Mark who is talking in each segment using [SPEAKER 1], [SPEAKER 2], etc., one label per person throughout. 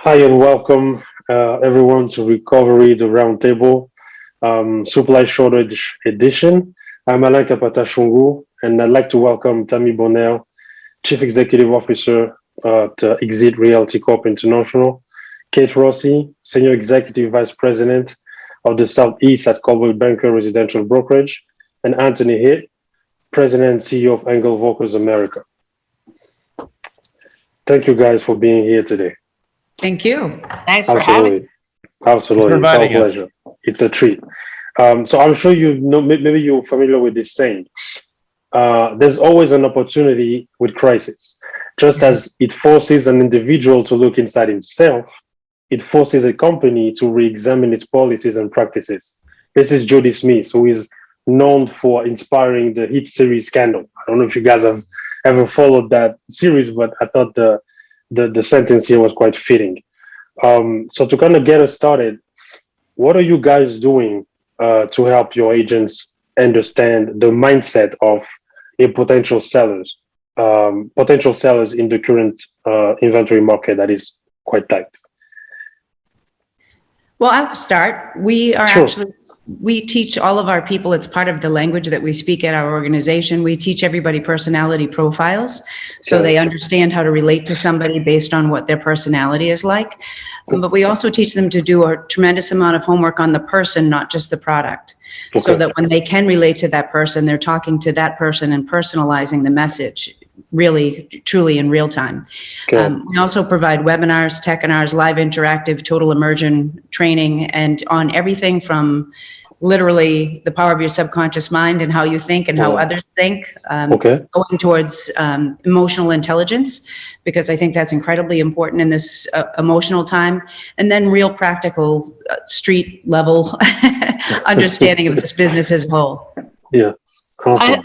[SPEAKER 1] Hi and welcome everyone to Recovery, the Roundtable, Supply Shortage Edition. I'm Alain Kapatashungu, and I'd like to welcome Tami Bonnell, Chief Executive Officer at Exit Realty Corp International, Kate Rossi, Senior Executive Vice President of the Southeast at Coldwell Residential Brokerage, and Anthony Hitt, President and CEO of Engel Volkers America. Thank you guys for being here today.
[SPEAKER 2] Thank you.
[SPEAKER 3] Thanks for having.
[SPEAKER 1] Absolutely. It's our pleasure. It's a treat. So I'm sure you know, maybe you're familiar with this saying. There's always an opportunity with crisis. Just as it forces an individual to look inside himself, it forces a company to re-examine its policies and practices. This is Judy Smith, who is known for inspiring the Hitt series scandal. I don't know if you guys have ever followed that series, but I thought the sentence here was quite fitting. So to kind of get us started, what are you guys doing to help your agents understand the mindset of a potential sellers in the current inventory market that is quite tight?
[SPEAKER 2] Well, I'll start. We teach all of our people, it's part of the language that we speak at our organization. We teach everybody personality profiles so they understand how to relate to somebody based on what their personality is like. But we also teach them to do a tremendous amount of homework on the person, not just the product. So that when they can relate to that person, they're talking to that person and personalizing the message really, truly in real time. We also provide webinars, techinars, live interactive, total immersion training, and on everything from literally the power of your subconscious mind and how you think and how others think, going towards emotional intelligence, because I think that's incredibly important in this emotional time, and then real practical street level understanding of this business as a whole.
[SPEAKER 1] Yeah. Awesome.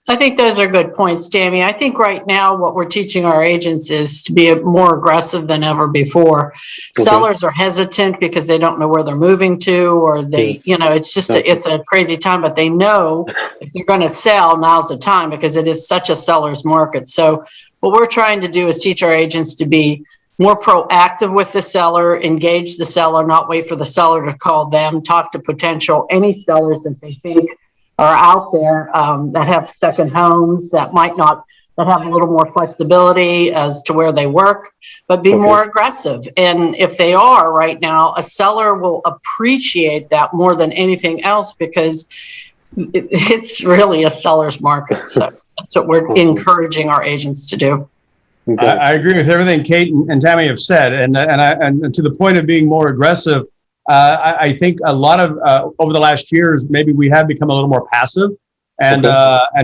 [SPEAKER 3] I think those are good points, Tami. I think right now what we're teaching our agents is to be more aggressive than ever before. Sellers are hesitant because they don't know where they're moving to, or it's just it's a crazy time, but they know if they're going to sell, now's the time, because it is such a seller's market. So what we're trying to do is teach our agents to be more proactive with the seller, engage the seller, not wait for the seller to call them, talk to any sellers that they think are out there that have second homes, that have a little more flexibility as to where they work, but be more aggressive. And if they are right now, a seller will appreciate that more than anything else, because it's really a seller's market. So that's what we're encouraging our agents to do.
[SPEAKER 4] I agree with everything Kate and Tami have said, and to the point of being more aggressive. I think a lot of over the last years, maybe we have become a little more passive, and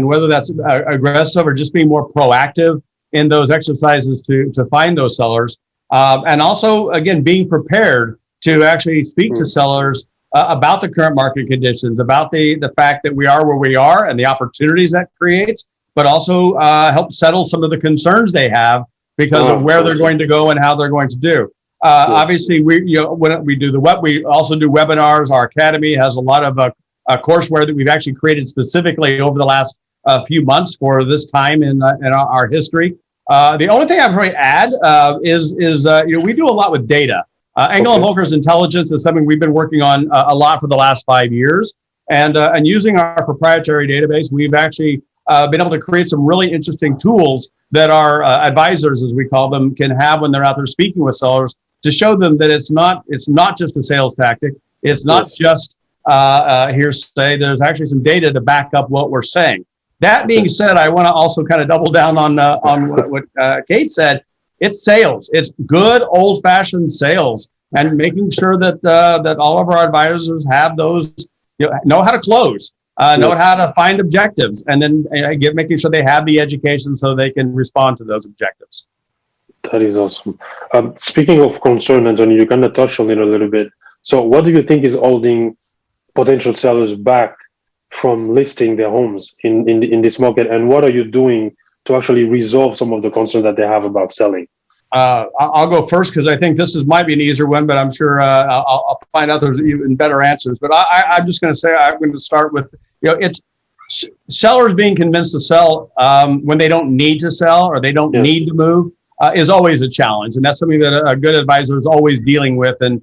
[SPEAKER 4] whether that's aggressive or just being more proactive in those exercises to find those sellers, and also again being prepared to actually speak to sellers about the current market conditions, about the fact that we are where we are and the opportunities that creates, but also help settle some of the concerns they have because of where they're going to go and how they're going to do. Obviously, we also do webinars. Our academy has a lot of courseware that we've actually created specifically over the last few months for this time in our history. The only thing I'd really add is we do a lot with data. Engel and Volkers intelligence is something we've been working on a lot for the last 5 years, and using our proprietary database, we've actually been able to create some really interesting tools that our advisors, as we call them, can have when they're out there speaking with sellers, to show them that it's not just a sales tactic. It's not just hearsay. There's actually some data to back up what we're saying. That being said, I want to also kind of double down on what Kate said. It's sales. It's good old-fashioned sales, and making sure that all of our advisors have those, know how to close, know how to find objectives, and then making sure they have the education so they can respond to those objectives.
[SPEAKER 1] That is awesome. Speaking of concern, Anthony, you kind of touched on it a little bit. So what do you think is holding potential sellers back from listing their homes in this market? And what are you doing to actually resolve some of the concerns that they have about selling?
[SPEAKER 4] I'll go first because I think might be an easier one, but I'm sure I'll find out there's even better answers. But I'm just going to say I'm going to start with, it's sellers being convinced to sell when they don't need to sell or they don't need to move. is always a challenge, and that's something that a good advisor is always dealing with, and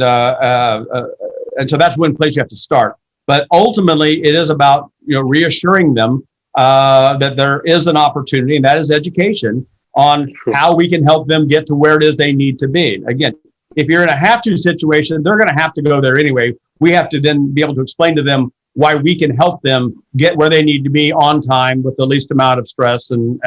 [SPEAKER 4] so that's one place you have to start. But ultimately, it is about reassuring them that there is an opportunity, and that is education on how we can help them get to where it is they need to be. Again, if you're in a have-to situation, they're going to have to go there anyway. We have to then be able to explain to them why we can help them get where they need to be on time with the least amount of stress and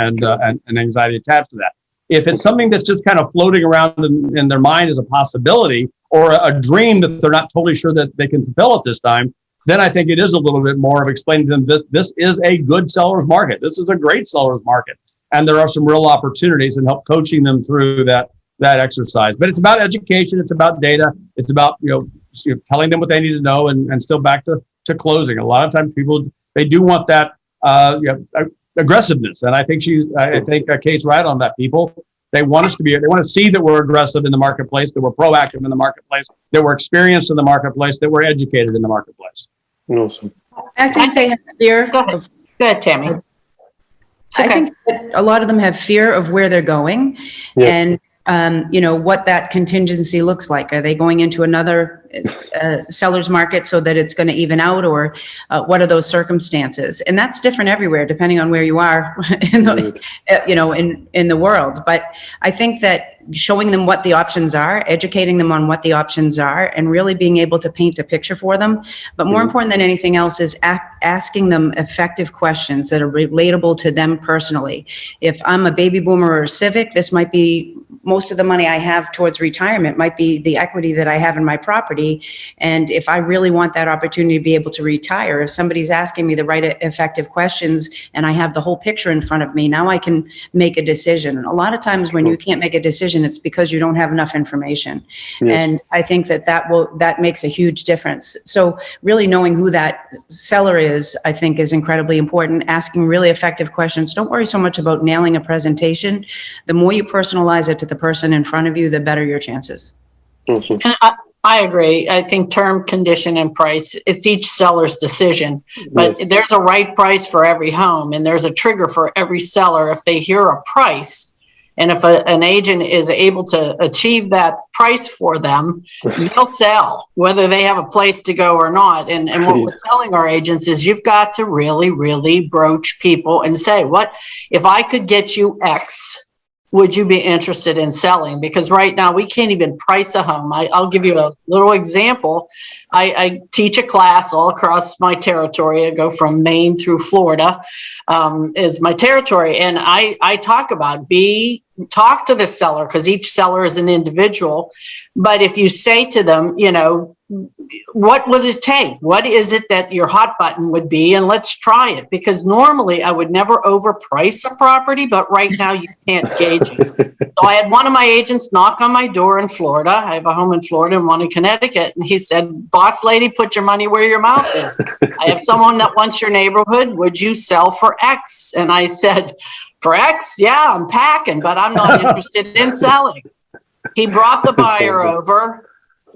[SPEAKER 4] anxiety attached to that. If it's something that's just kind of floating around in their mind as a possibility or a dream that they're not totally sure that they can fulfill at this time, then I think it is a little bit more of explaining to them that this is a good seller's market. This is a great seller's market. And there are some real opportunities, and help coaching them through that exercise. But it's about education. It's about data. It's about, telling them what they need to know, and still back to closing. A lot of times people, they do want that aggressiveness. And I think Kate's right on that. People, they want us to be, they want to see that we're aggressive in the marketplace, that we're proactive in the marketplace, that we're experienced in the marketplace, that we're educated in the marketplace.
[SPEAKER 1] Awesome.
[SPEAKER 2] I think they have fear.
[SPEAKER 3] Go ahead, Tami.
[SPEAKER 2] I think that a lot of them have fear of where they're going, and what that contingency looks like. Are they going into another seller's market so that it's going to even out, or what are those circumstances? And that's different everywhere, depending on where you are in the, in the world. But I think that showing them what the options are, educating them on what the options are, and really being able to paint a picture for them. But more important than anything else is asking them effective questions that are relatable to them personally. If I'm a baby boomer or a civic, this might be most of the money I have towards retirement, might be the equity that I have in my property. And if I really want that opportunity to be able to retire, if somebody's asking me the right effective questions and I have the whole picture in front of me, now I can make a decision. And a lot of times when you can't make a decision, it's because you don't have enough information. Yes. And I think that makes a huge difference. So really knowing who that seller is, I think, is incredibly important. Asking really effective questions. Don't worry so much about nailing a presentation. The more you personalize it to the person in front of you, the better your chances.
[SPEAKER 1] Awesome.
[SPEAKER 3] And I agree. I think term, condition, and price, it's each seller's decision. But yes, there's a right price for every home, and there's a trigger for every seller. If they hear a price, and if an agent is able to achieve that price for them, they'll sell, whether they have a place to go or not. And what we're telling our agents is you've got to really, really broach people and say, what if I could get you X? Would you be interested in selling? Because right now we can't even price a home. I'll give you a little example. I teach a class all across my territory. I go from Maine through Florida is my territory. And I talk about talk to the seller, because each seller is an individual. But if you say to them, what would it take? What is it that your hot button would be? And let's try it. Because normally I would never overprice a property, but right now you can't gauge it. So I had one of my agents knock on my door in Florida. I have a home in Florida and one in Connecticut. And he said, boss lady, put your money where your mouth is. I have someone that wants your neighborhood. Would you sell for X? And I said, for X? Yeah, I'm packing, but I'm not interested in selling. He brought the buyer over.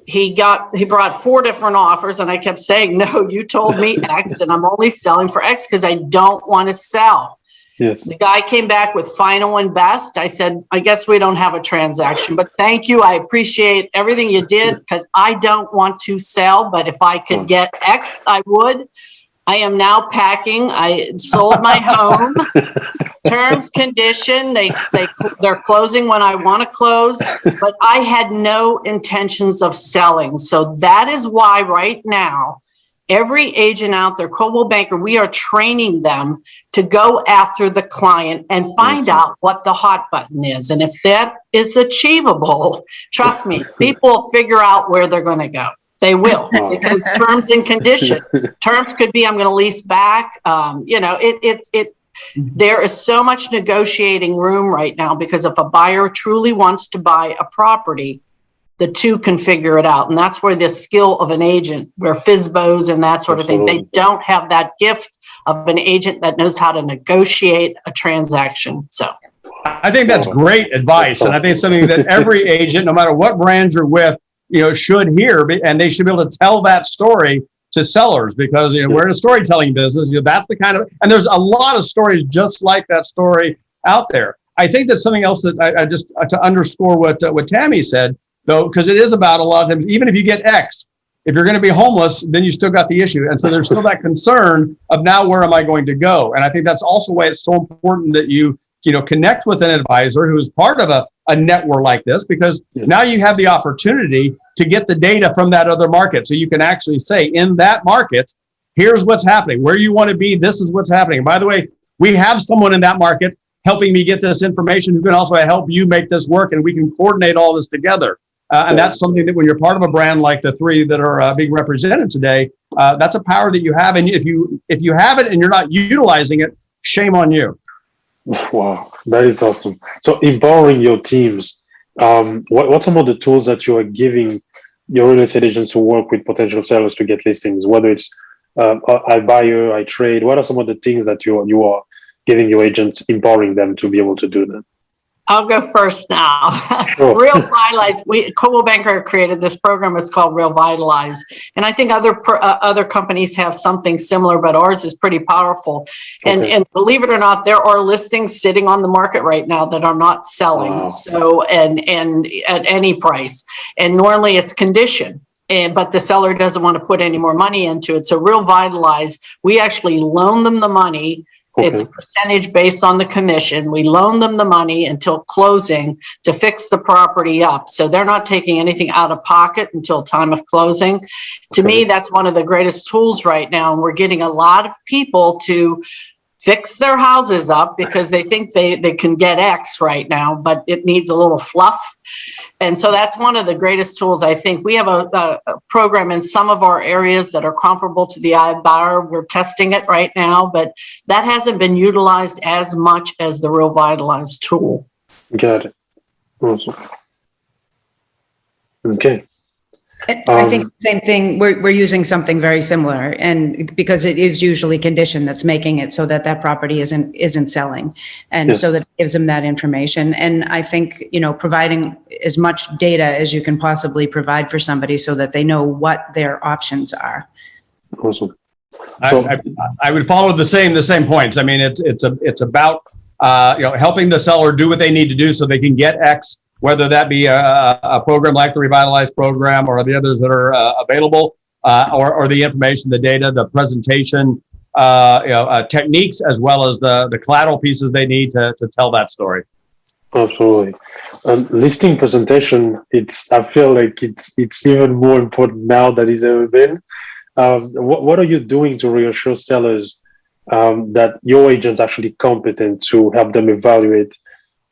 [SPEAKER 3] He brought 4 different offers, and I kept saying, no, you told me X, and I'm only selling for X because I don't want to sell.
[SPEAKER 1] Yes.
[SPEAKER 3] The guy came back with final and best. I said, I guess we don't have a transaction, but thank you. I appreciate everything you did because I don't want to sell, but if I could get X, I would. I am now packing. I sold my home. Terms, condition, they're closing when I want to close, but I had no intentions of selling. So that is why right now, every agent out there, Coldwell Banker, we are training them to go after the client and find out what the hot button is. And if that is achievable, trust me, people will figure out where they're going to go. They will, because terms and condition. Terms could be, I'm going to lease back. There is so much negotiating room right now, because if a buyer truly wants to buy a property, the two can figure it out. And that's where the skill of an agent, where FSBOs and that sort of thing, they don't have that gift of an agent that knows how to negotiate a transaction. So
[SPEAKER 4] I think that's great advice. And I think it's something that every agent, no matter what brand you're with, should hear, and they should be able to tell that story to sellers, because we're in a storytelling business. That's the kind of, and there's a lot of stories just like that story out there. I think that's something else that I just to underscore what Tami said, though, because it is about a lot of times, even if you get X, if you're going to be homeless, then you still got the issue. And so there's still that concern of now, where am I going to go? And I think that's also why it's so important that you connect with an advisor who is part of a network like this, because now you have the opportunity to get the data from that other market. So you can actually say, in that market, here's what's happening. Where you want to be, this is what's happening. And by the way, we have someone in that market helping me get this information who can also help you make this work, and we can coordinate all this together. And that's something that when you're part of a brand like the three that are being represented today, that's a power that you have. And if you have it and you're not utilizing it, shame on you.
[SPEAKER 1] Wow, that is awesome. So empowering your teams, what some of the tools that you are giving your real estate agents to work with potential sellers to get listings, whether it's I buy, I trade, what are some of the things that you are giving your agents, empowering them to be able to do that?
[SPEAKER 3] I'll go first now.
[SPEAKER 1] Sure.
[SPEAKER 3] Real Vitalize. Coldwell Banker created this program. It's called Real Vitalize, and I think other companies have something similar, but ours is pretty powerful. And believe it or not, there are listings sitting on the market right now that are not selling.
[SPEAKER 1] Wow.
[SPEAKER 3] So and at any price, and normally it's condition. But the seller doesn't want to put any more money into it. So Real Vitalize, we actually loan them the money.
[SPEAKER 1] Okay.
[SPEAKER 3] It's a percentage based on the commission. We loan them the money until closing to fix the property up. So they're not taking anything out of pocket until time of closing. To me, that's one of the greatest tools right now. And we're getting a lot of people to fix their houses up because they think they can get X right now, but it needs a little fluff. And so that's one of the greatest tools. I think we have a program in some of our areas that are comparable to the iBuyer. We're testing it right now, but that hasn't been utilized as much as the Real Vitalize tool.
[SPEAKER 1] Got it. Awesome. Okay.
[SPEAKER 2] I think the same thing, we're using something very similar, and because it is usually condition that's making it so that property isn't selling. And
[SPEAKER 1] yes.
[SPEAKER 2] So that gives them that information. And I think, providing as much data as you can possibly provide for somebody so that they know what their options are.
[SPEAKER 1] Awesome. So
[SPEAKER 4] I would follow the same points. I mean, it's about helping the seller do what they need to do so they can get X, whether that be a program like the Revitalize program or the others that are available, or the information, the data, the presentation, techniques, as well as the collateral pieces they need to tell that story.
[SPEAKER 1] Absolutely. Listing presentation, I feel like it's even more important now than it's ever been. What are you doing to reassure sellers that your agent's actually competent to help them evaluate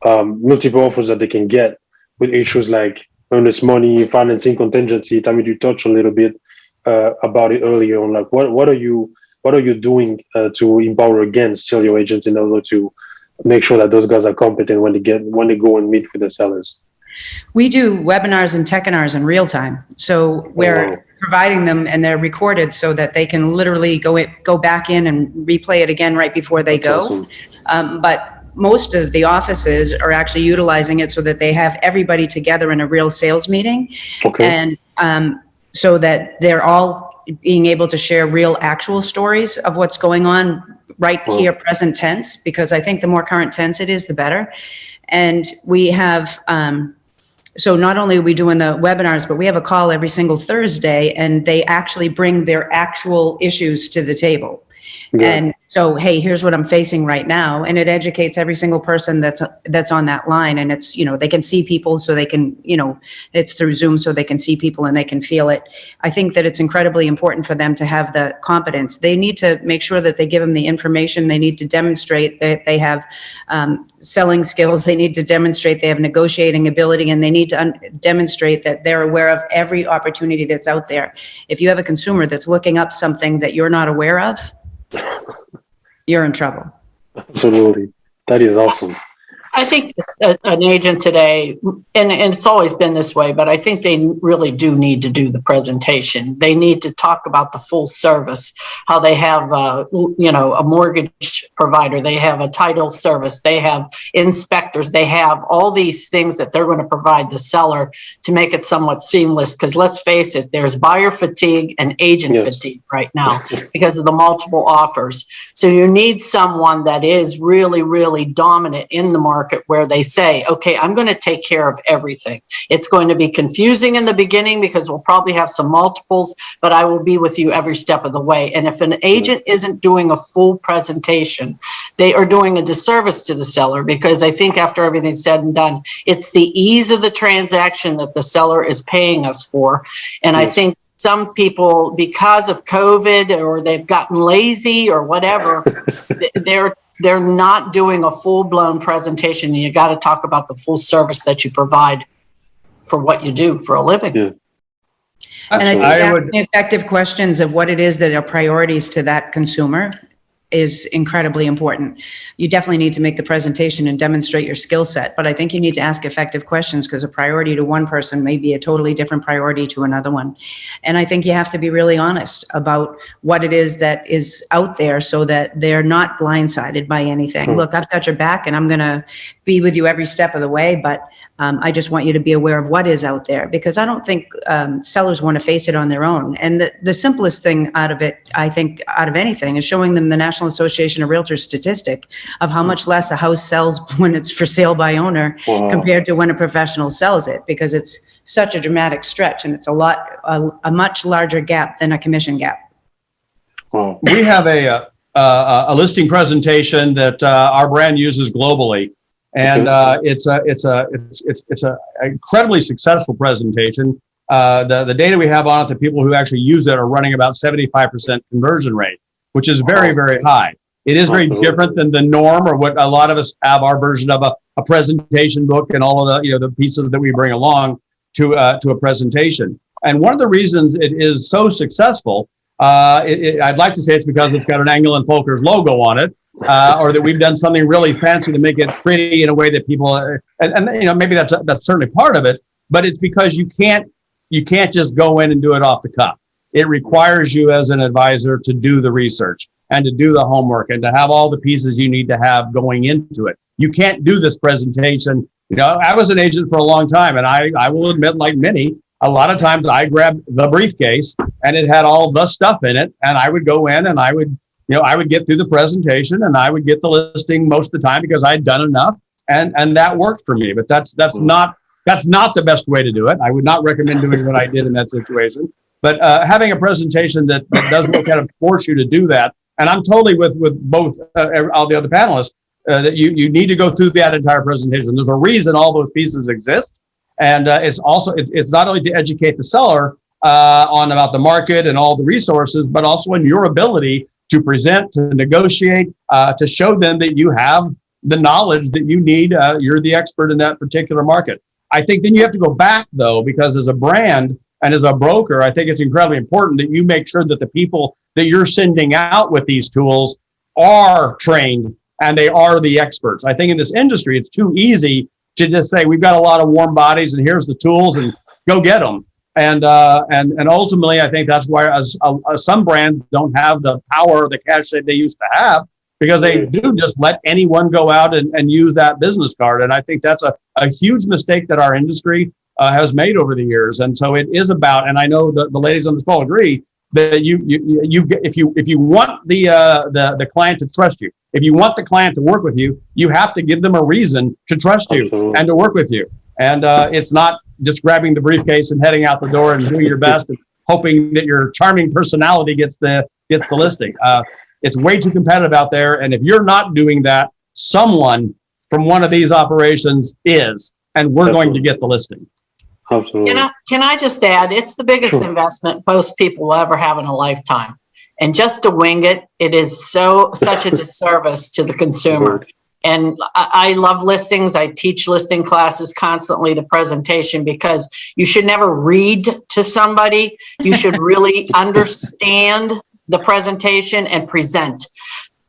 [SPEAKER 1] multiple offers that they can get with issues like earnest money, financing contingency? Tami, you touched a little bit about it earlier on. Like, what are you doing to empower again still your agents in order to make sure that those guys are competent when they go and meet with the sellers?
[SPEAKER 2] We do webinars and techinars in real time. So we're providing them, and they're recorded so that they can literally go back in and replay it again right before they go. Awesome. But most of the offices are actually utilizing it so that they have everybody together in a real sales meeting. Okay. And so that they're all being able to share real actual stories of what's going on right here, present tense, because I think the more current tense it is, the better. And we have, so not only are we doing the webinars, but we have a call every single Thursday, and they actually bring their actual issues to the table. Yeah. And so, hey, here's what I'm facing right now. And it educates every single person that's on that line. And it's, they can see people, so they can, it's through Zoom, so they can see people and they can feel it. I think that it's incredibly important for them to have the competence. They need to make sure that they give them the information. They need to demonstrate that they have selling skills. They need to demonstrate they have negotiating ability, and they need to demonstrate that they're aware of every opportunity that's out there. If you have a consumer that's looking up something that you're not aware of, you're in trouble. Absolutely.
[SPEAKER 1] That is awesome.
[SPEAKER 3] I think an agent today, and it's always been this way, but I think they really do need to do the presentation. They need to talk about the full service, how they have, a mortgage provider, they have a title service, they have inspectors, they have all these things that they're going to provide the seller to make it somewhat seamless. Because let's face it, there's buyer fatigue and agent fatigue right now because of the multiple offers. So you need someone that is really, really dominant in the market market where they say, okay, I'm going to take care of everything. It's going to be confusing in the beginning because we'll probably have some multiples, but I will be with you every step of the way. And if an agent isn't doing a full presentation, they are doing a disservice to the seller, because I think after everything's said and done, it's the ease of the transaction that the seller is paying us for. And I think some people, because of COVID, or they've gotten lazy or whatever, they're not doing a full-blown presentation. And you got to talk about the full service that you provide for what you do for a living.
[SPEAKER 1] Yeah.
[SPEAKER 2] And I think asking effective questions of what it is that are priorities to that consumer is incredibly important. You definitely need to make the presentation and demonstrate your skill set, but I think you need to ask effective questions, because a priority to one person may be a totally different priority to another one. And I think you have to be really honest about what it is that is out there, so that they're not blindsided by anything. Look, I've got your back and I'm going to be with you every step of the way, but I just want you to be aware of what is out there, because I don't think sellers want to face it on their own. And the simplest thing out of it, I think, out of anything, is showing them the National Association of Realtors statistic of how much less a house sells when it's for sale by owner compared to when a professional sells it, because it's such a dramatic stretch, and it's a much larger gap than a commission gap.
[SPEAKER 4] We have a listing presentation that our brand uses globally. And it's a incredibly successful presentation. The data we have on it, the people who actually use it are running about 75% conversion rate, which is very, very high. It is very different than the norm, or what a lot of us have our version of a presentation book and all of the pieces that we bring along to a presentation. And one of the reasons it is so successful, I'd like to say it's because it's got an Engel and Volkers logo on it. Or that we've done something really fancy to make it pretty in a way that people, and maybe that's certainly part of it, but it's because you can't just go in and do it off the cuff. It requires you as an advisor to do the research and to do the homework and to have all the pieces you need to have going into it. You can't do this presentation. I was an agent for a long time, and I will admit, like many, a lot of times I grabbed the briefcase and it had all the stuff in it, and I would go in and I would get through the presentation and I would get the listing most of the time because I'd done enough, and that worked for me. But that's not the best way to do it. I would not recommend doing what I did in that situation. But having a presentation that doesn't kind of force you to do that, and I'm totally with both all the other panelists, that you need to go through that entire presentation. There's a reason all those pieces exist, and it's not only to educate the seller on about the market and all the resources, but also in your ability to present, to negotiate, to show them that you have the knowledge that you need. You're the expert in that particular market. I think then you have to go back, though, because as a brand and as a broker, I think it's incredibly important that you make sure that the people that you're sending out with these tools are trained and they are the experts. I think in this industry, it's too easy to just say, we've got a lot of warm bodies and here's the tools and go get them. And ultimately, I think that's why some brands don't have the power or the cash that they used to have, because they do just let anyone go out and use that business card. And I think that's a huge mistake that our industry has made over the years. And so it is about, and I know the ladies on this call agree, that if you want the client to trust you, if you want the client to work with you, you have to give them a reason to trust you and to work with you. And it's not just grabbing the briefcase and heading out the door and doing your best and hoping that your charming personality gets the listing. It's way too competitive out there. And if you're not doing that, someone from one of these operations is, and we're going to get the listing.
[SPEAKER 1] Absolutely.
[SPEAKER 3] Can I just add, it's the biggest investment most people will ever have in a lifetime. And just to wing it, it is such a disservice to the consumer. And I love listings. I teach listing classes constantly, the presentation, because you should never read to somebody. You should really understand the presentation and present.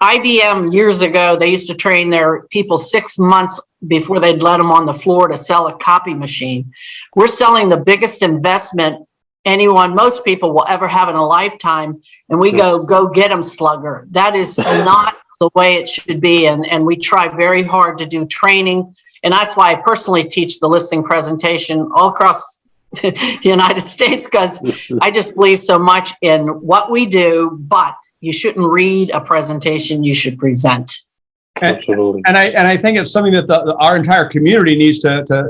[SPEAKER 3] IBM years ago, they used to train their people 6 months before they'd let them on the floor to sell a copy machine. We're selling the biggest investment most people will ever have in a lifetime. And we go get them, slugger. That is not the way it should be. And we try very hard to do training. And that's why I personally teach the listing presentation all across the United States, because I just believe so much in what we do, but you shouldn't read a presentation, you should present.
[SPEAKER 1] Absolutely.
[SPEAKER 4] And I think it's something that our entire community needs to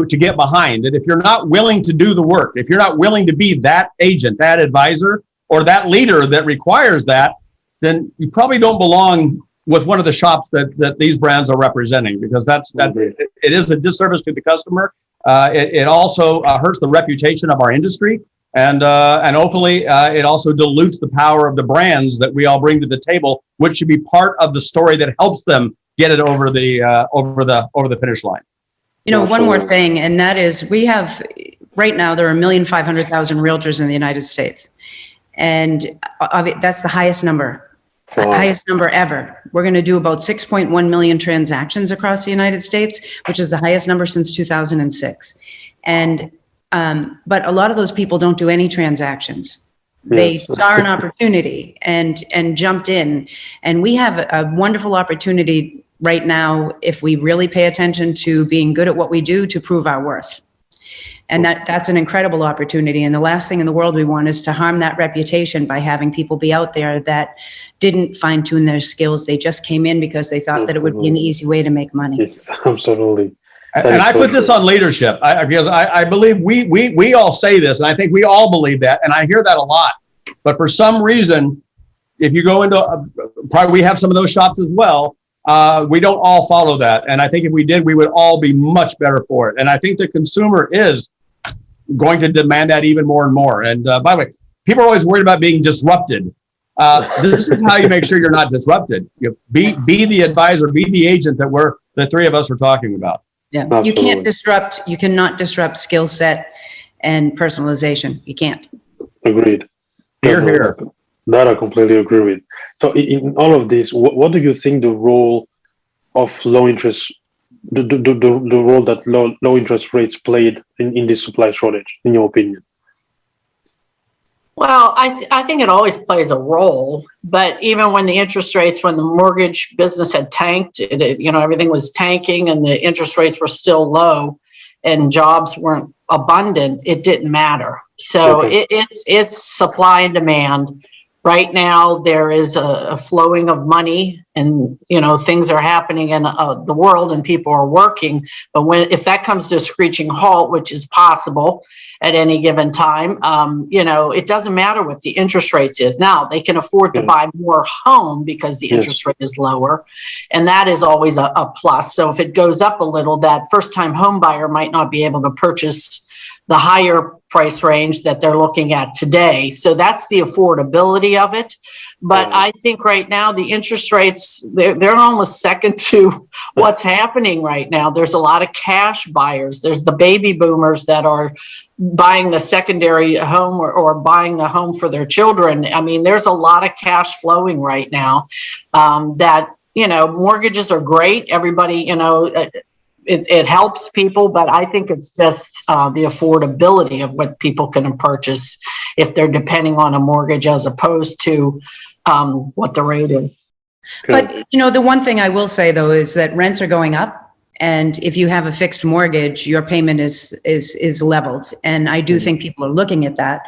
[SPEAKER 4] get behind. And if you're not willing to do the work, if you're not willing to be that agent, that advisor, or that leader that requires that, then you probably don't belong with one of the shops that these brands are representing, because it is a disservice to the customer. It also hurts the reputation of our industry, and hopefully it also dilutes the power of the brands that we all bring to the table, which should be part of the story that helps them get it over the finish line.
[SPEAKER 2] You know, one more thing, and that is we have, right now, there are 1,500,000 realtors in the United States. And that's the highest number, highest number ever. We're going to do about 6.1 million transactions across the United States, which is the highest number since 2006. And, but a lot of those people don't do any transactions. They saw an opportunity and jumped in. And we have a wonderful opportunity right now, if we really pay attention to being good at what we do, to prove our worth. And that's an incredible opportunity. And the last thing in the world we want is to harm that reputation by having people be out there that didn't fine tune their skills. They just came in because they thought that it would be an easy way to make money.
[SPEAKER 1] Absolutely.
[SPEAKER 4] And I put this on leadership because I believe we all say this, and I think we all believe that. And I hear that a lot. But for some reason, if you go into, probably we have some of those shops as well, we don't all follow that. And I think if we did, we would all be much better for it. And I think the consumer is going to demand that even more and more. And by the way, people are always worried about being disrupted. This is how you make sure you're not disrupted. You be the advisor, be the agent that the three of us are talking about.
[SPEAKER 2] Yeah, absolutely. You cannot disrupt skill set and personalization. You can't.
[SPEAKER 1] Agreed.
[SPEAKER 4] Here.
[SPEAKER 1] That I completely agree with. So in all of this, what do you think the role of low interest, the role that low interest rates played in this supply shortage, in your opinion?
[SPEAKER 3] Well, I think it always plays a role, but even when the interest rates, when the mortgage business had tanked, everything was tanking and the interest rates were still low and jobs weren't abundant, it didn't matter. So it's supply and demand. Right now, there is a flowing of money, and things are happening in the world, and people are working. But if that comes to a screeching halt, which is possible at any given time, it doesn't matter what the interest rates is. Now they can afford to buy more home because the interest rate is lower, and that is always a plus. So if it goes up a little, that first-time home buyer might not be able to purchase the higher price range that they're looking at today. So that's the affordability of it. But I think right now the interest rates, they're almost second to what's happening right now. There's a lot of cash buyers. There's the baby boomers that are buying the secondary home or buying the home for their children. I mean, there's a lot of cash flowing right now that, mortgages are great. Everybody, it helps people, but I think it's just the affordability of what people can purchase if they're depending on a mortgage as opposed to what the rate is.
[SPEAKER 2] But, the one thing I will say, though, is that rents are going up. And if you have a fixed mortgage, your payment is leveled. And I do think people are looking at that.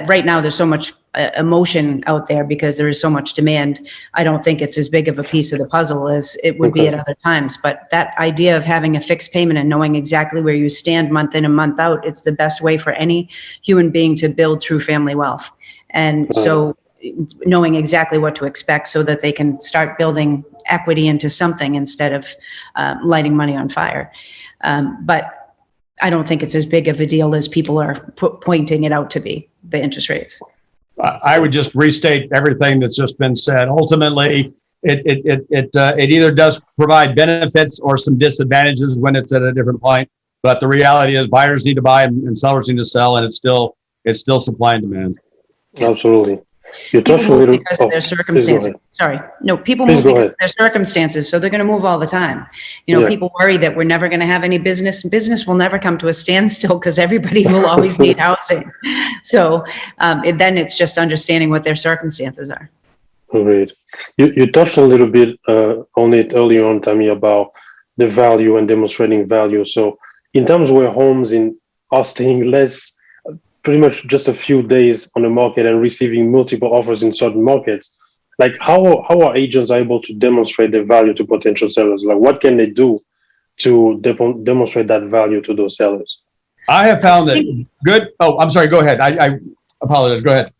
[SPEAKER 2] Right now, there's so much emotion out there because there is so much demand. I don't think it's as big of a piece of the puzzle as it would be at other times. But that idea of having a fixed payment and knowing exactly where you stand month in and month out, it's the best way for any human being to build true family wealth. And so knowing exactly what to expect so that they can start building equity into something instead of lighting money on fire. But I don't think it's as big of a deal as people are pointing it out to be, the interest rates.
[SPEAKER 4] I would just restate everything that's just been said. Ultimately, it either does provide benefits or some disadvantages when it's at a different point. But the reality is buyers need to buy and sellers need to sell, and it's still supply and demand.
[SPEAKER 1] Absolutely.
[SPEAKER 2] People move because of their circumstances. People move because of their circumstances, so they're going to move all the time. People worry that we're never going to have any business. Business will never come to a standstill because everybody will always need housing. So then it's just understanding what their circumstances are.
[SPEAKER 1] Great. You touched a little bit on it earlier on, Tami, about the value and demonstrating value. So in terms where homes are staying pretty much just a few days on the market and receiving multiple offers in certain markets, like how are agents able to demonstrate the value to potential sellers? Like what can they do to demonstrate that value to those sellers?
[SPEAKER 4] I have found that good. Oh, I'm sorry. Go ahead. I apologize. Go ahead.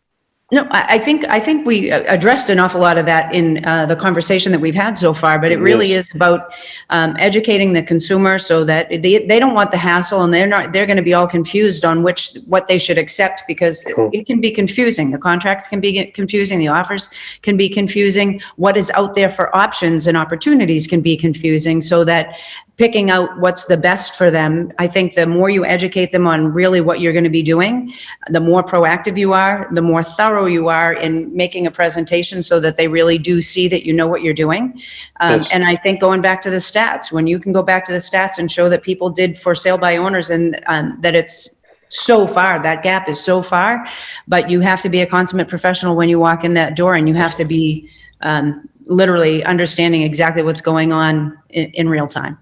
[SPEAKER 2] No, I think we addressed an awful lot of that in the conversation that we've had so far, but it really is about educating the consumer so that they don't want the hassle, and they're going to be all confused on what they should accept, because it can be confusing. The contracts can be confusing, the offers can be confusing, what is out there for options and opportunities can be confusing, so that picking out what's the best for them, I think the more you educate them on really what you're going to be doing, the more proactive you are, the more thorough you are in making a presentation so that they really do see that you know what you're doing. And I think going back to the stats, when you can go back to the stats and show that people did for sale by owners, and that it's so far, that gap is so far, but you have to be a consummate professional when you walk in that door, and you have to be literally understanding exactly what's going on in real time.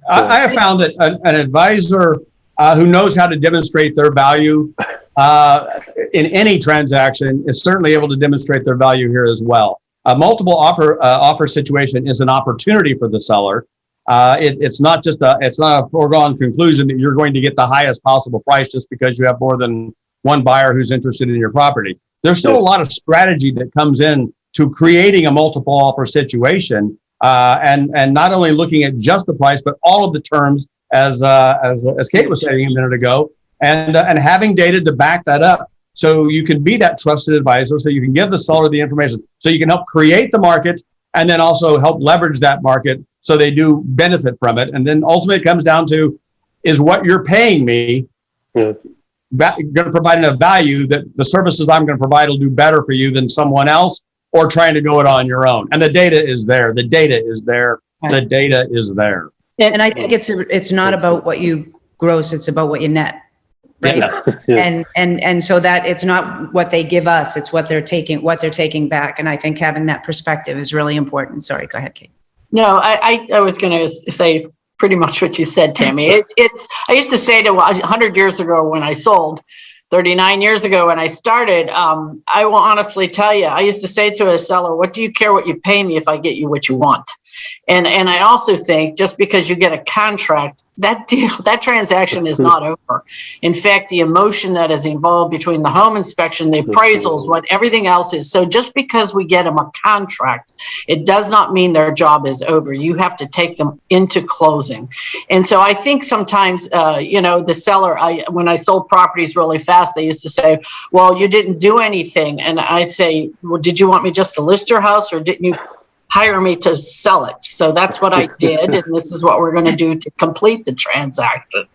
[SPEAKER 4] I have found that an advisor who knows how to demonstrate their value in any transaction is certainly able to demonstrate their value here as well. A multiple offer situation is an opportunity for the seller. It's not a foregone conclusion that you're going to get the highest possible price just because you have more than one buyer who's interested in your property. There's still a lot of strategy that comes in to creating a multiple offer situation. And not only looking at just the price, but all of the terms, as Kate was saying a minute ago, and having data to back that up, so you can be that trusted advisor, so you can give the seller the information, so you can help create the market, and then also help leverage that market so they do benefit from it. And then ultimately it comes down to, is what you're paying me going to provide enough value that the services I'm going to provide will do better for you than someone else, or trying to go it on your own? And the data is there. The data is there. The data is there.
[SPEAKER 2] And I think it's not about what you gross, it's about what you net, right? And so that it's not what they give us, it's what they're taking back. And I think having that perspective is really important. Sorry, go ahead, Kate.
[SPEAKER 3] No, I was going to say pretty much what you said, Tami. I used to say 100 years ago when I sold, 39 years ago when I started, I will honestly tell you, I used to say to a seller, what do you care what you pay me if I get you what you want? And I also think just because you get a contract, that transaction is not over. In fact, the emotion that is involved between the home inspection, the appraisals, what everything else is. So just because we get them a contract, it does not mean their job is over. You have to take them into closing. And so I think sometimes, the seller, when I sold properties really fast, they used to say, well, you didn't do anything. And I'd say, well, did you want me just to list your house, or didn't you hire me to sell it? So that's what I did, and this is what we're going to do to complete the transaction.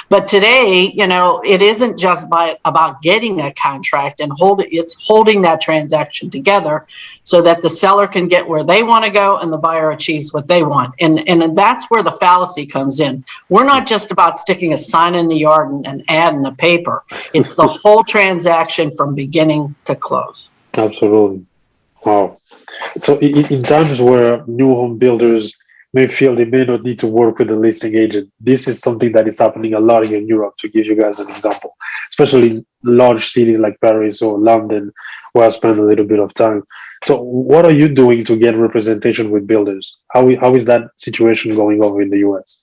[SPEAKER 3] But today, it isn't just about getting a contract and it's holding that transaction together so that the seller can get where they want to go and the buyer achieves what they want. And that's where the fallacy comes in. We're not just about sticking a sign in the yard and an ad in the paper. It's the whole transaction from beginning to close.
[SPEAKER 1] Absolutely. Wow. So in times where new home builders may feel they may not need to work with a listing agent, this is something that is happening a lot in Europe, to give you guys an example, especially in large cities like Paris or London, where I spent a little bit of time. So what are you doing to get representation with builders? How is that situation going over in the US?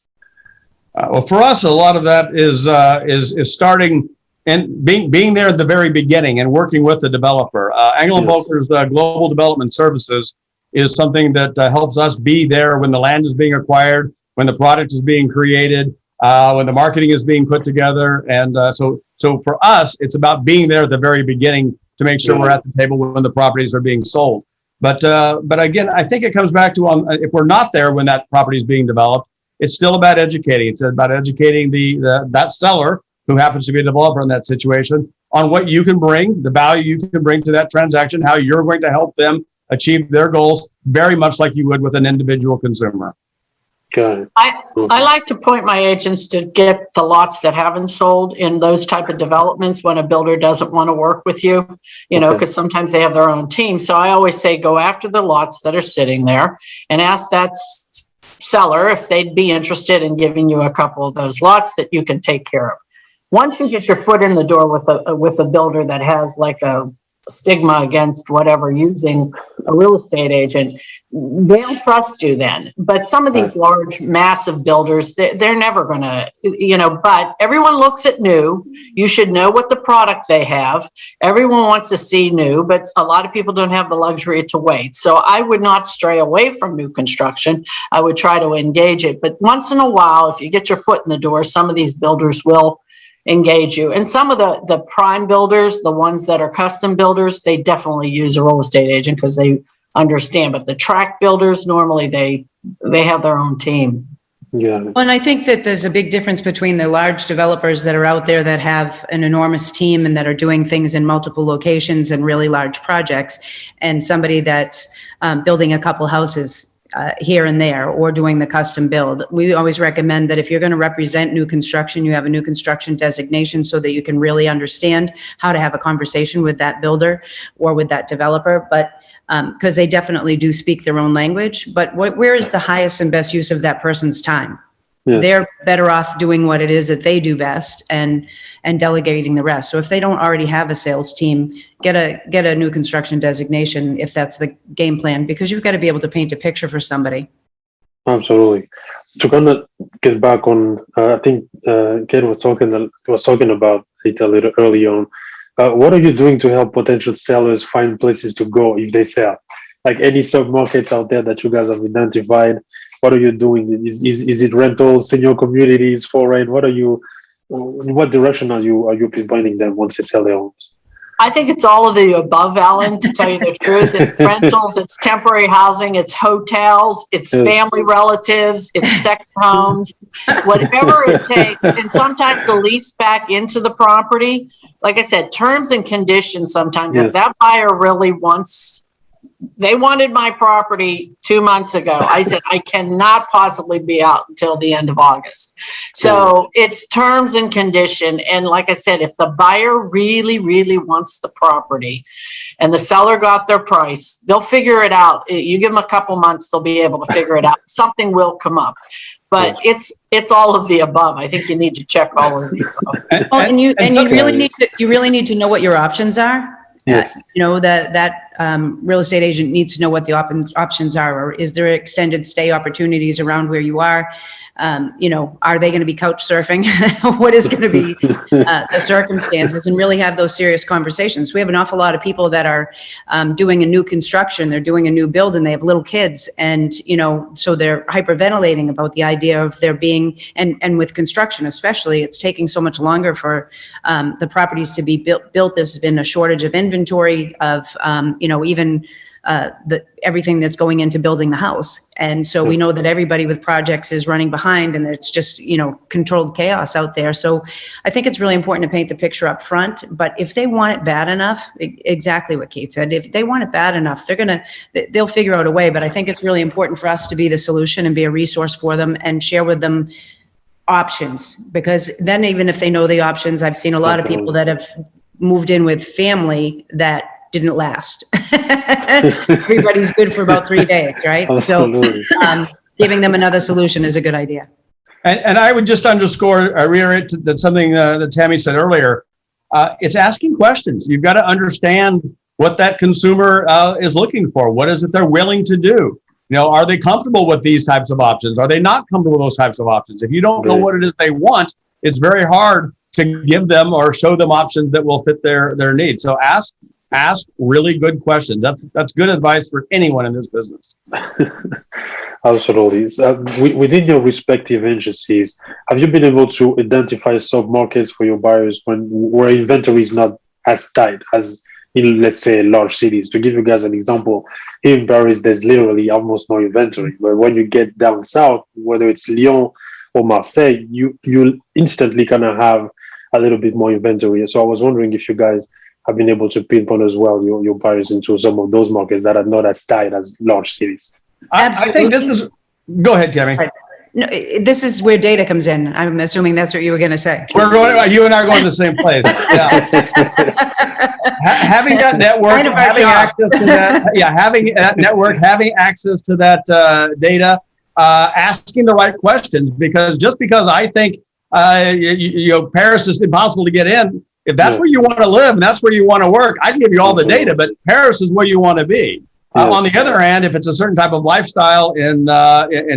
[SPEAKER 4] Well, for us, a lot of that is starting and being there at the very beginning and working with the developer. Engel and Volkers Global Development Services is something that helps us be there when the land is being acquired, when the product is being created, when the marketing is being put together. And so for us, it's about being there at the very beginning to make sure we're at the table when the properties are being sold. But again, I think it comes back to if we're not there when that property is being developed, it's still about educating. It's about educating that seller, who happens to be a developer in that situation, on what you can bring, the value you can bring to that transaction, how you're going to help them achieve their goals, very much like you would with an individual consumer.
[SPEAKER 1] Got it.
[SPEAKER 3] I like to point my agents to get the lots that haven't sold in those type of developments when a builder doesn't want to work with you, because sometimes they have their own team. So I always say, go after the lots that are sitting there and ask that seller if they'd be interested in giving you a couple of those lots that you can take care of. Once you get your foot in the door with a builder that has like a stigma against whatever using a real estate agent, they'll trust you then. But some of these large, massive builders, they're never going to, but everyone looks at new. You should know what the product they have. Everyone wants to see new, but a lot of people don't have the luxury to wait. So I would not stray away from new construction. I would try to engage it. But once in a while, if you get your foot in the door, some of these builders will engage you. And some of the prime builders, the ones that are custom builders, they definitely use a real estate agent because they understand. But the tract builders, normally they have their own team.
[SPEAKER 1] Yeah.
[SPEAKER 2] Well, and I think that there's a big difference between the large developers that are out there that have an enormous team and that are doing things in multiple locations and really large projects, and somebody that's building a couple houses here and there, or doing the custom build. We always recommend that if you're going to represent new construction, you have a new construction designation so that you can really understand how to have a conversation with that builder or with that developer. But because they definitely do speak their own language, but where is the highest and best use of that person's time? Yes. They're better off doing what it is that they do best and delegating the rest. So if they don't already have a sales team, get a new construction designation if that's the game plan, because you've got to be able to paint a picture for somebody.
[SPEAKER 1] Absolutely. To kind of get back on, I think Kate was talking about it a little early on. What are you doing to help potential sellers find places to go if they sell? Like any submarkets out there that you guys have identified? What are you doing? Is it rental, senior communities, foreign? In what direction are you pinpointing them once they sell their homes?
[SPEAKER 3] I think it's all of the above, Alan, to tell you the truth. It's rentals, it's temporary housing, it's hotels, it's family relatives, it's second homes, whatever it takes. And sometimes the lease back into the property. Like I said, terms and conditions sometimes. If that buyer really they wanted my property 2 months ago. I said, I cannot possibly be out until the end of August. So it's terms and condition. And like I said, if the buyer really, really wants the property and the seller got their price, they'll figure it out. You give them a couple months, they'll be able to figure it out. Something will come up. But it's all of the above. I think you need to check all of the above.
[SPEAKER 2] Well, and you really need to know what your options are.
[SPEAKER 1] Yes.
[SPEAKER 2] That real estate agent needs to know what the options are, or is there extended stay opportunities around where you are? Are they going to be couch surfing? What is going to be the circumstances, and really have those serious conversations. We have an awful lot of people that are doing a new construction, they're doing a new build, and they have little kids, and so they're hyperventilating about the idea of there being, and with construction especially, it's taking so much longer for the properties to be built. There's been a shortage of inventory of even everything that's going into building the house. And so we know that everybody with projects is running behind, and it's just, controlled chaos out there. So I think it's really important to paint the picture up front. But if they want it bad enough, exactly what Kate said, if they want it bad enough, they'll figure out a way. But I think it's really important for us to be the solution and be a resource for them and share with them options, because then even if they know the options, I've seen a lot of people that have moved in with family that didn't last. Everybody's good for about 3 days, right? Absolutely. So giving them another solution is a good idea.
[SPEAKER 4] And I would just reiterate that something that Tami said earlier. It's asking questions. You've got to understand what that consumer is looking for. What is it they're willing to do? Are they comfortable with these types of options? Are they not comfortable with those types of options? If you don't know what it is they want, it's very hard to give them or show them options that will fit their needs. So ask really good questions. That's good advice for anyone in this business.
[SPEAKER 1] Absolutely. Within your respective agencies, have you been able to identify submarkets for your buyers where inventory is not as tight as in, let's say, large cities? To give you guys an example, in Paris, there's literally almost no inventory. But when you get down south, whether it's Lyon or Marseille, you instantly kind of have a little bit more inventory. So I was wondering if you guys have been able to pinpoint as well your buyers into some of those markets that are not as tight as large cities.
[SPEAKER 4] I think this is, go ahead, Tami.
[SPEAKER 2] Right. No, this is where data comes in. I'm assuming that's what you were going to say.
[SPEAKER 4] You and I are going to the same place. Yeah. Having that network, having access to that, having that network, having access to that data, asking the right questions, because just because I think Paris is impossible to get in, If that's where you want to live and that's where you want to work, I can give you all the data, but Paris is where you want to be. On the other hand, if it's a certain type of lifestyle in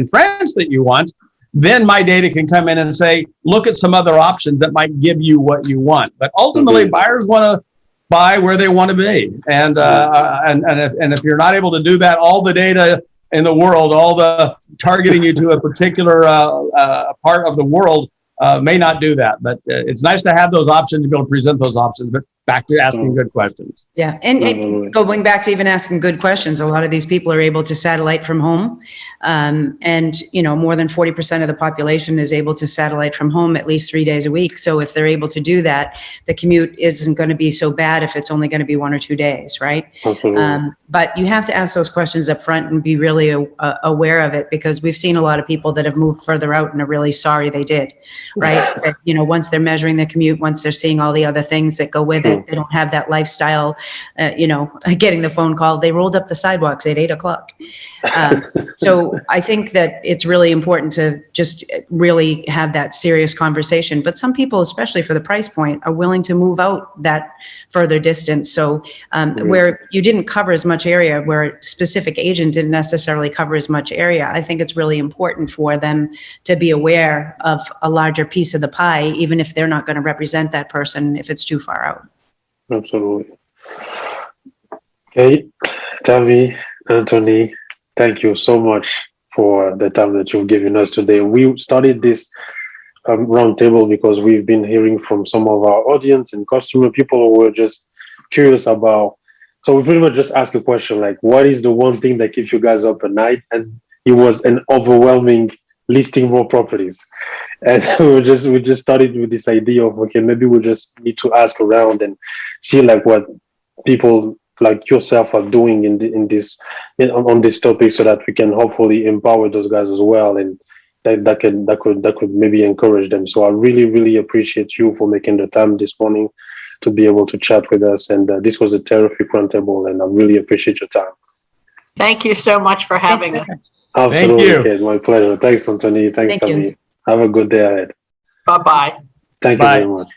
[SPEAKER 4] France that you want, then my data can come in and say, look at some other options that might give you what you want. But ultimately, buyers want to buy where they want to be. And if you're not able to do that, all the data in the world, all the targeting you to a particular part of the world may not do that. But it's nice to have those options, to be able to present those options. But back to asking good questions.
[SPEAKER 2] Yeah. And going back to even asking good questions, a lot of these people are able to satellite from home. And, you know, more than 40% of the population is able to satellite from home at least 3 days a week. So if they're able to do that, the commute isn't going to be so bad if it's only going to be 1 or 2 days, right? But you have to ask those questions up front and be really aware of it, because we've seen a lot of people that have moved further out and are really sorry they did, right? That, you know, once they're measuring their commute, once they're seeing all the other things that go with it, they don't have that lifestyle, you know, getting the phone call, they rolled up the sidewalks at 8 o'clock. So I think that it's really important to just really have that serious conversation. But some people, especially for the price point, are willing to move out that further distance. So where you didn't cover as much area, where a specific agent didn't necessarily cover as much area, I think it's really important for them to be aware of a larger piece of the pie, even if they're not going to represent that person if it's too far out.
[SPEAKER 1] Absolutely. Okay, Tami, Anthony, thank you so much for the time that you've given us today. We started this roundtable because we've been hearing from some of our audience and customer people who were just curious about. So we pretty much just asked a question like, what is the one thing that keeps you guys up at night? And it was an overwhelming listing more properties. And we just started with this idea of, okay, maybe we just need to ask around and see like what people like yourself are doing on this topic, so that we can hopefully empower those guys as well, and that could maybe encourage them. So I really appreciate you for making the time this morning to be able to chat with us, and this was a terrific roundtable, and I really appreciate your time.
[SPEAKER 3] Thank you so much for having us.
[SPEAKER 1] Absolutely, Kate, my pleasure. Thanks, Anthony. Thanks, Tami. Have a good day ahead.
[SPEAKER 3] Bye-bye.
[SPEAKER 1] Thank you very much.